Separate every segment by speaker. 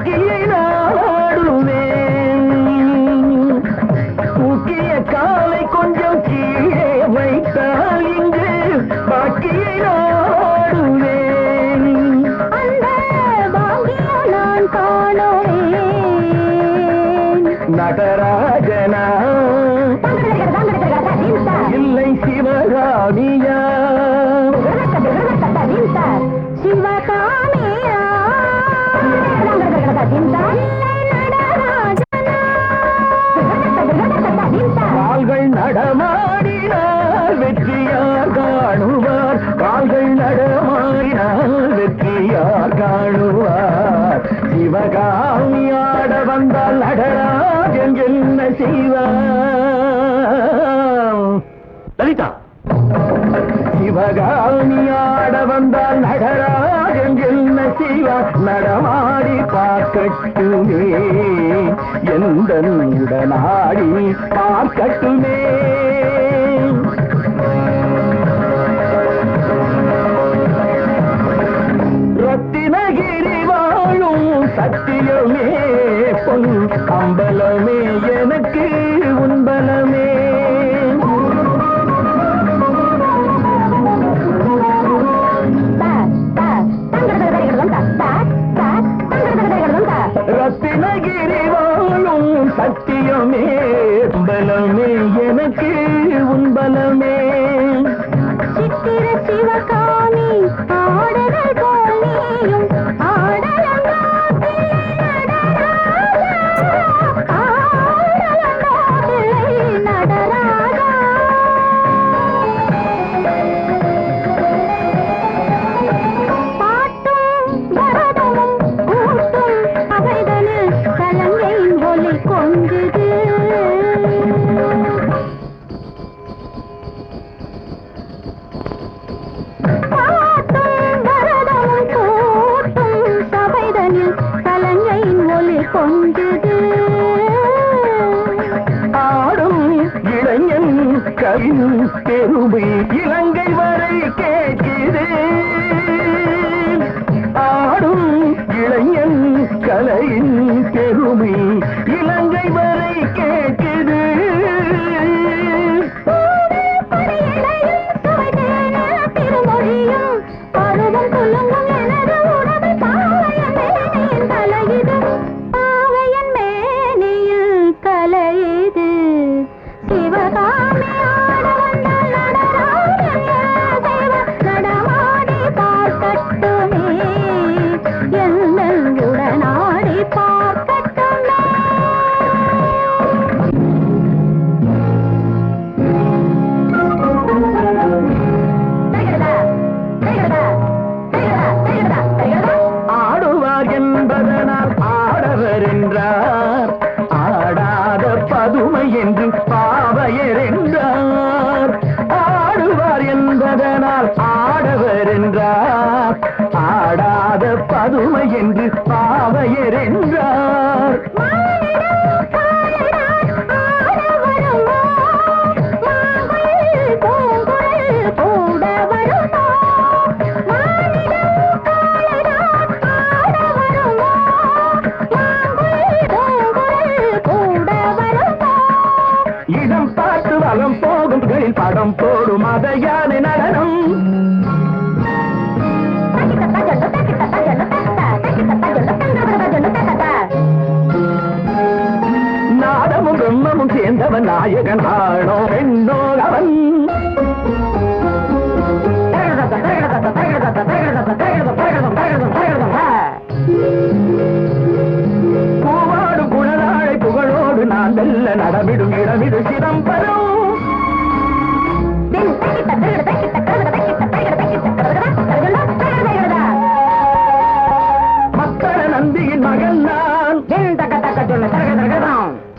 Speaker 1: பாக்கியை நாடுவேன். முக்கிய காலை கொஞ்சம் கீழே வைத்தால் இங்கு பாக்கியை நாடுவேன்.
Speaker 2: அந்த பாக்கியை நான் காணுவேன்.
Speaker 1: நடராஜனா இல்லை சிவகாமியா?
Speaker 2: சிவகாமியா
Speaker 1: கால்கள் நடமாடினால் வெற்றியார் காணுவார். கால்கள் நடமாடினால் வெற்றியார் காணுவார். சிவகாமியாட வந்தால் நடராஜன் என்ன செய்வார்? லலிதா, சிவகாமியாட வந்தால் நடராஜன் என்ன செய்வார்? நடமாடி பார்க்கட்டுமே, எந்த உடனாடி பார்க்கட்டுமே. ரத்தினகிரி வாழும் சத்தியமே பொன் அம்பலமே எனக்கு உன்பலமே. ரத்தினகிரி வாழும் சத்தியமே பலமே எனக்கு உன்பலமே.
Speaker 2: சித்திர சிவகாமி ஆடல் போல் நீயும் ஆடலங்கா நடராஜா. பாட்டும் பரதமும் கூட்டும் அவைதனில் கலங்கையின் ஒலி கொஞ்சுது.
Speaker 1: ஆடும் இளைஞன் கவின் பெருமை இலங்கை வரை கேட்குது. ஆடும் இளைஞன் கலையின் பெருமை இலங்கை வரை கேட்குது.
Speaker 2: திருமொழியும் பருவம் சொல்லுங்கும் எனது உடம்பை பாவையன் தலையிடும். பாவையன் மேனியில் கலையுது. சிவகாமி ஆட வந்தால் நடராஜன் நடமாடி பார்க்கட்டுமே, எங்கள் உடனாடி பார்க்கட்டுமே.
Speaker 1: ஆடுவார் என்பதனால் ஆடவர் என்றார். ஆடாத பதுமை என்று பாவையர் என்றார். ஆடுவார் என்பதனால் ஆடவர் என்றார். ஆடாத பதுமை என்று பாவையர் என்றார். இடம் பார்த்து வலம் போகும் படம் போடும் அத யானை நடனம். நாடமும் பிரம்மமும் சேர்ந்தவன் நாயகன் ஆணோ பெண்ணோ அவன். பூவாடு குழலாழை புகழோடு நான் வெல்ல நடமிடும் இடமிடு சிதம்பரம். மக்கள நந்தியின் மகன் நான்.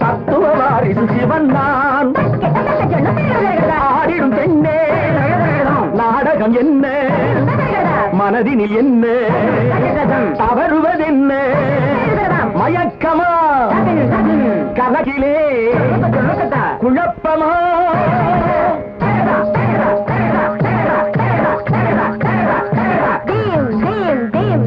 Speaker 1: தத்துவ வாரிசு சிவன் நான். ஆடிடும் பெண்ணே நாடகம் என்ன, மனதினில் என்ன தவறுவதென்ன? மயக்கமா கலகிலே குழப்பமா?
Speaker 2: Theme theme theme